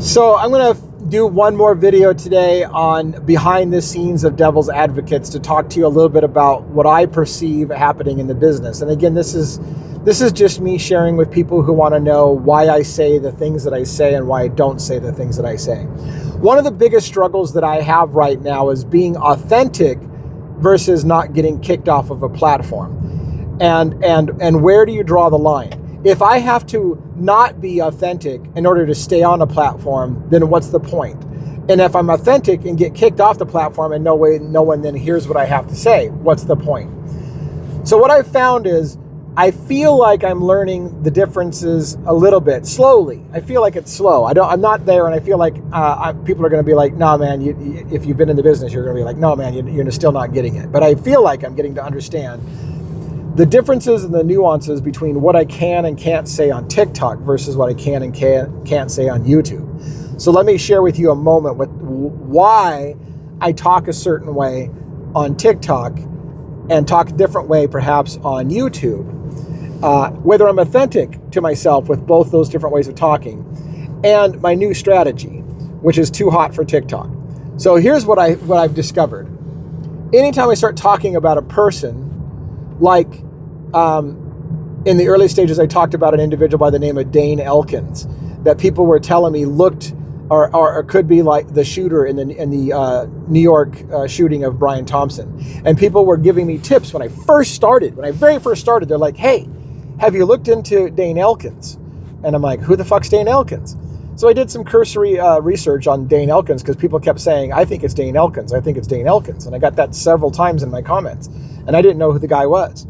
So I'm going to do one more video today on behind the scenes of Devil's Advocates to talk to you a little bit about what I perceive happening in the business. And again, this is just me sharing with people who want to know why I say the things that I say and why I don't say the things that I say. One of the biggest struggles that I have right now is being authentic versus not getting kicked off of a platform. And where do you draw the line? If I have to not be authentic in order to stay on a platform, then what's the point? And if I'm authentic and get kicked off the platform and no one then hears what I have to say, what's the point? So what I've found is I feel like I'm learning the differences a little bit slowly. I feel like it's slow. I'm not there, and I feel like people are going to be like, "Nah, man. If you've been in the business, you're going to be like, no, man, you're still not getting it." But I feel like I'm getting to understand the differences and the nuances between what I can and can't say on TikTok versus what I can and can't say on YouTube. So let me share with you a moment with why I talk a certain way on TikTok and talk a different way perhaps on YouTube. Whether I'm authentic to myself with both those different ways of talking, and my new strategy, which is too hot for TikTok. So here's what I've discovered. Anytime I start talking about a person, like in the early stages, I talked about an individual by the name of Dane Elkins that people were telling me looked or could be like the shooter in the New York shooting of Brian Thompson. And people were giving me tips when I very first started. They're like, "Hey, have you looked into Dane Elkins?" And I'm like, "Who the fuck's Dane Elkins?" So I did some cursory research on Dane Elkins because people kept saying, "I think it's Dane Elkins. I think it's Dane Elkins." And I got that several times in my comments. And I didn't know who the guy was.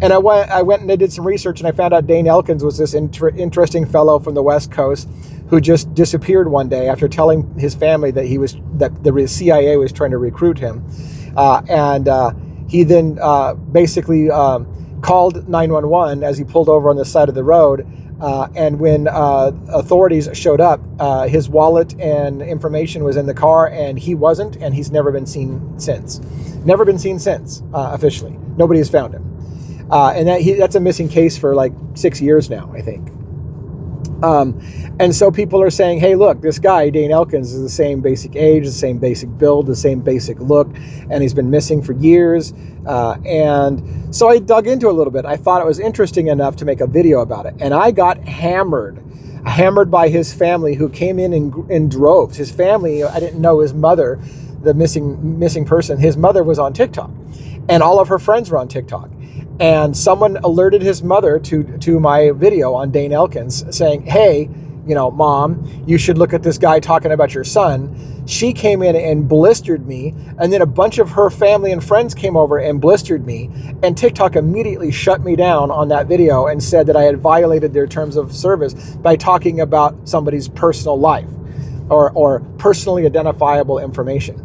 And I went and I did some research, and I found out Dane Elkins was this interesting fellow from the West Coast who just disappeared one day after telling his family that the CIA was trying to recruit him. He then basically called 911 as he pulled over on the side of the road. And when authorities showed up, his wallet and information was in the car, and he wasn't, and he's never been seen since. Never been seen since, officially. Nobody has found him. And that's a missing case for like 6 years now, I think. And so people are saying, "Hey, look, this guy, Dane Elkins, is the same basic age, the same basic build, the same basic look, and he's been missing for years." And so I dug into it a little bit. I thought it was interesting enough to make a video about it. And I got hammered by his family, who came in droves. His family, I didn't know his mother, the missing person, his mother was on TikTok, and all of her friends were on TikTok. And someone alerted his mother to my video on Dane Elkins saying, "Hey, Mom, you should look at this guy talking about your son." She came in and blistered me, and then a bunch of her family and friends came over and blistered me, and TikTok immediately shut me down on that video and said that I had violated their terms of service by talking about somebody's personal life or personally identifiable information.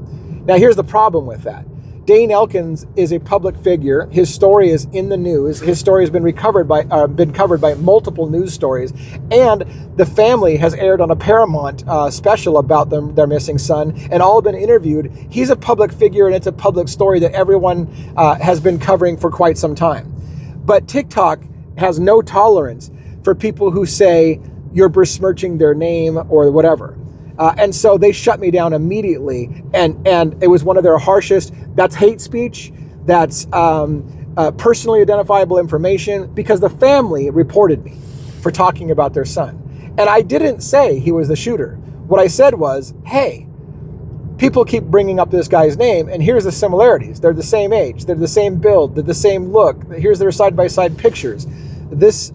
Now, here's the problem with that. Dane Elkins is a public figure. His story is in the news. His story has been covered by multiple news stories, and the family has aired on a Paramount special about their missing son, and all have been interviewed. He's a public figure, and it's a public story that everyone has been covering for quite some time. But TikTok has no tolerance for people who say you're besmirching their name or whatever. And so they shut me down immediately, and it was one of their harshest. That's hate speech. That's personally identifiable information, because the family reported me for talking about their son. And I didn't say he was the shooter. What I said was, "Hey, people keep bringing up this guy's name, and here's the similarities. They're the same age. They're the same build. They're the same look. Here's their side-by-side pictures. This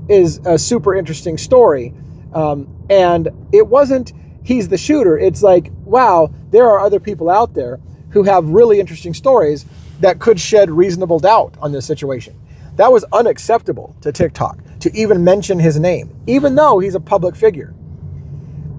is a super interesting story." And it wasn't, "He's the shooter." It's like, wow, there are other people out there who have really interesting stories that could shed reasonable doubt on this situation. That was unacceptable to TikTok, to even mention his name, even though he's a public figure.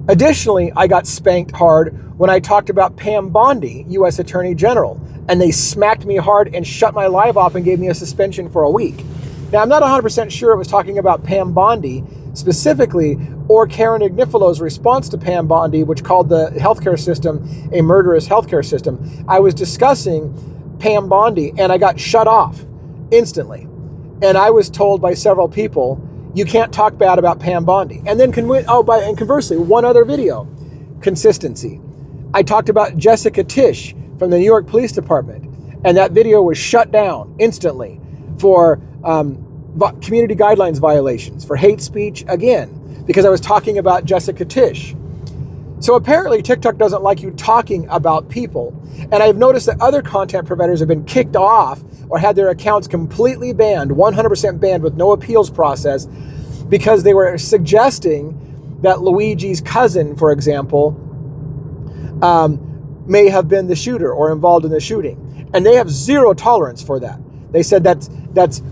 Additionally, I got spanked hard when I talked about Pam Bondi, U.S. Attorney General, and they smacked me hard and shut my live off and gave me a suspension for a week. Now, I'm not 100% sure it was talking about Pam Bondi specifically, or Karen Agnifalo's response to Pam Bondi, which called the healthcare system a murderous healthcare system. I was discussing Pam Bondi, and I got shut off instantly. And I was told by several people, you can't talk bad about Pam Bondi. And then and conversely, one other video, consistency. I talked about Jessica Tisch from the New York Police Department, and that video was shut down instantly for community guidelines violations, for hate speech again, because I was talking about Jessica Tisch. So apparently TikTok doesn't like you talking about people. And I've noticed that other content providers have been kicked off or had their accounts completely banned, 100% banned with no appeals process, because they were suggesting that Luigi's cousin, for example, may have been the shooter or involved in the shooting. And they have zero tolerance for that. They said that's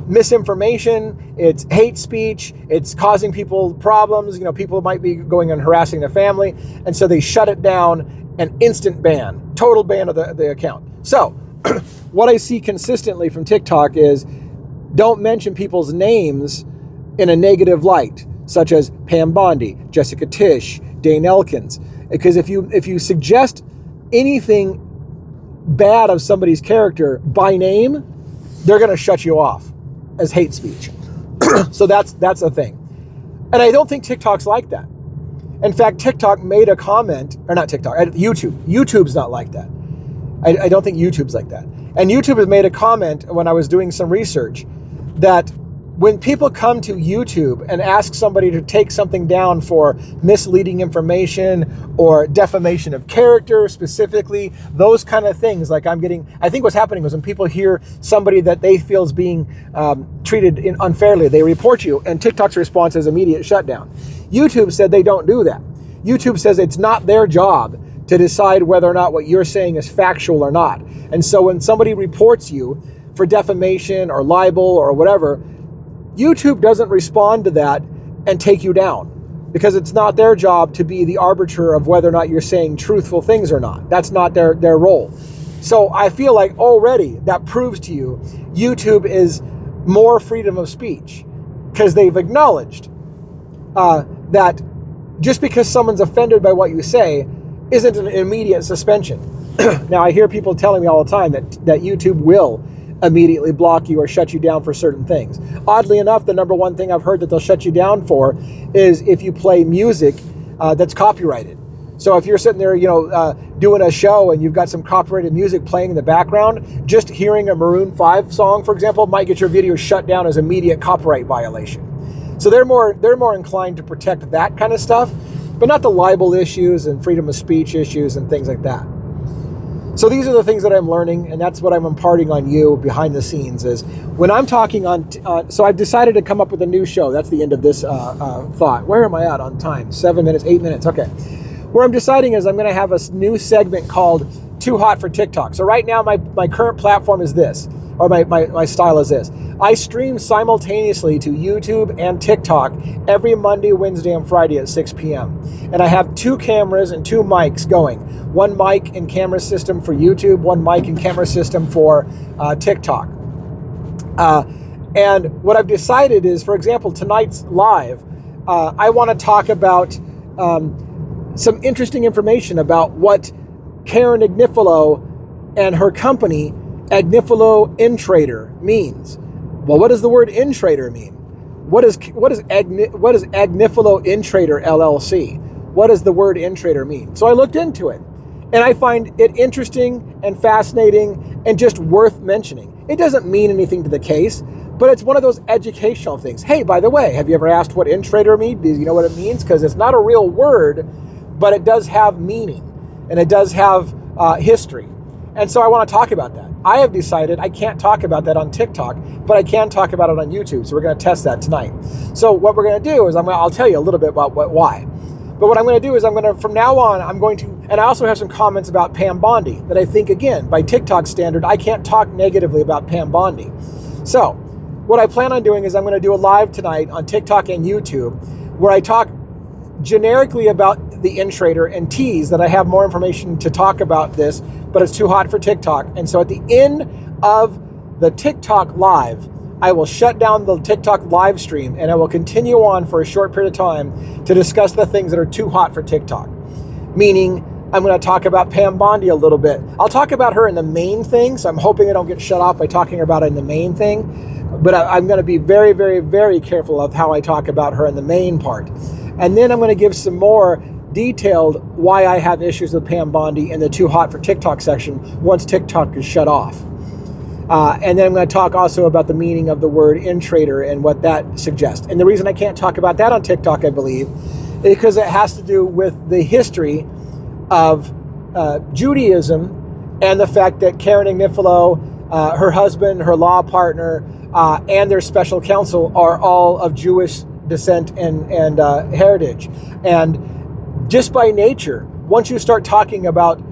misinformation, it's hate speech, it's causing people problems, people might be going and harassing their family, and so they shut it down, an instant ban, total ban of the account. So, what I see consistently from TikTok is don't mention people's names in a negative light, such as Pam Bondi, Jessica Tisch, Dane Elkins, because if you suggest anything bad of somebody's character by name, they're going to shut you off as hate speech. So that's a thing. And I don't think TikTok's like that. In fact, TikTok made a comment, or not TikTok, YouTube's not like that. I don't think YouTube's like that. And YouTube has made a comment when I was doing some research that when people come to YouTube and ask somebody to take something down for misleading information or defamation of character specifically, those kind of things, like I think what's happening is when people hear somebody that they feel is being treated unfairly, they report you, and TikTok's response is immediate shutdown. YouTube said they don't do that. YouTube says it's not their job to decide whether or not what you're saying is factual or not. And so when somebody reports you for defamation or libel or whatever, YouTube doesn't respond to that and take you down, because it's not their job to be the arbiter of whether or not you're saying truthful things or not. That's not their role. So I feel like already that proves to you YouTube is more freedom of speech, because they've acknowledged that just because someone's offended by what you say isn't an immediate suspension. Now, I hear people telling me all the time that YouTube will immediately block you or shut you down for certain things. Oddly enough, the number one thing I've heard that they'll shut you down for is if you play music that's copyrighted. So if you're sitting there, doing a show and you've got some copyrighted music playing in the background, just hearing a Maroon 5 song, for example, might get your video shut down as immediate copyright violation. So they're more inclined to protect that kind of stuff, but not the libel issues and freedom of speech issues and things like that. So these are the things that I'm learning, and that's what I'm imparting on you behind the scenes. Is when I'm talking so I've decided to come up with a new show. That's the end of this thought. Where am I at on time? 7 minutes, 8 minutes. Okay. Where I'm deciding is I'm going to have a new segment called Too Hot for TikTok. So right now my current platform is this, or my style is this. I stream simultaneously to YouTube and TikTok every Monday, Wednesday, and Friday at 6 p.m. And I have 2 cameras and 2 mics going. One mic and camera system for YouTube, one mic and camera system for TikTok. And what I've decided is, for example, tonight's live, I want to talk about some interesting information about what Karen Agnifilo and her company, Agnifilo InTrader, means. Well, what does the word InTrader mean? What is Agnifilo InTrader LLC? What does the word InTrader mean? So I looked into it, and I find it interesting and fascinating and just worth mentioning. It doesn't mean anything to the case, but it's one of those educational things. Hey, by the way, have you ever asked what InTrader means? Do you know what it means? Because it's not a real word, but it does have meaning, and it does have history. And so I want to talk about that. I have decided I can't talk about that on TikTok, but I can talk about it on YouTube. So we're going to test that tonight. So what we're going to do is I'll tell you a little bit about why. But what I'm going to do is from now on, and I also have some comments about Pam Bondi that I think, again, by TikTok standard, I can't talk negatively about Pam Bondi. So what I plan on doing is I'm going to do a live tonight on TikTok and YouTube where I talk generically about the InTrader and tease that I have more information to talk about this, but it's too hot for TikTok. And so at the end of the TikTok live, I will shut down the TikTok live stream and I will continue on for a short period of time to discuss the things that are too hot for TikTok. Meaning, I'm going to talk about Pam Bondi a little bit. I'll talk about her in the main thing, so I'm hoping I don't get shut off by talking about it in the main thing. But I'm going to be very, very, very careful of how I talk about her in the main part. And then I'm going to give some more detailed why I have issues with Pam Bondi in the Too Hot for TikTok section once TikTok is shut off. And then I'm going to talk also about the meaning of the word intrader and what that suggests. And the reason I can't talk about that on TikTok, I believe, is because it has to do with the history of Judaism and the fact that Karen Agnifilo, her husband, her law partner, and their special counsel are all of Jewish descent and heritage. And just by nature, once you start talking about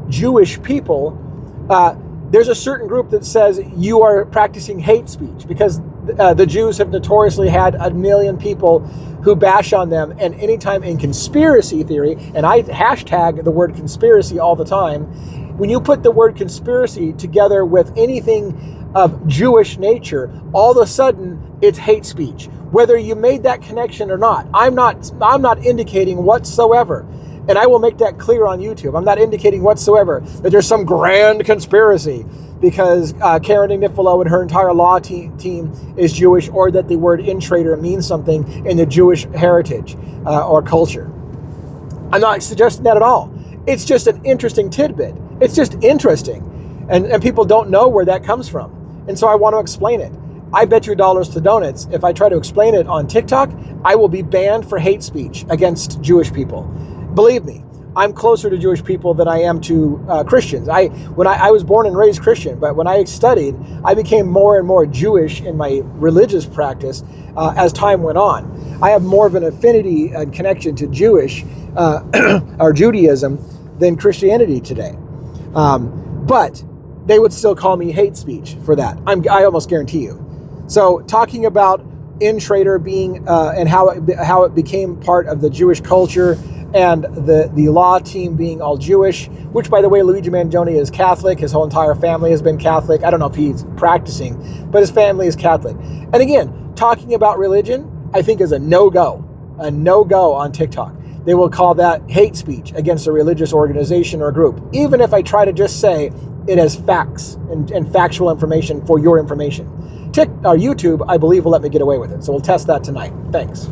Jewish people, there's a certain group that says you are practicing hate speech, because the Jews have notoriously had a million people who bash on them. And anytime in conspiracy theory, and I hashtag the word conspiracy all the time, when you put the word conspiracy together with anything of Jewish nature, all of a sudden it's hate speech, whether you made that connection or not. I'm not indicating whatsoever, and I will make that clear on YouTube. I'm not indicating whatsoever that there's some grand conspiracy because Karen Agnifilo and her entire law team is Jewish, or that the word intrader means something in the Jewish heritage or culture. I'm not suggesting that at all. It's just an interesting tidbit. It's just interesting. And people don't know where that comes from. And so I want to explain it. I bet you dollars to donuts, if I try to explain it on TikTok, I will be banned for hate speech against Jewish people. Believe me, I'm closer to Jewish people than I am to Christians. I was born and raised Christian, but when I studied, I became more and more Jewish in my religious practice as time went on. I have more of an affinity and connection to Jewish or Judaism than Christianity today. But they would still call me hate speech for that. I almost guarantee you. So talking about intrader being and how it became part of the Jewish culture, and the law team being all Jewish, which, by the way, Luigi Mangione is Catholic. His whole entire family has been Catholic. I don't know if he's practicing, but his family is Catholic. And again, talking about religion, I think is a no-go on TikTok. They will call that hate speech against a religious organization or group, even if I try to just say it as facts and factual information for your information. YouTube, I believe, will let me get away with it. So we'll test that tonight. Thanks.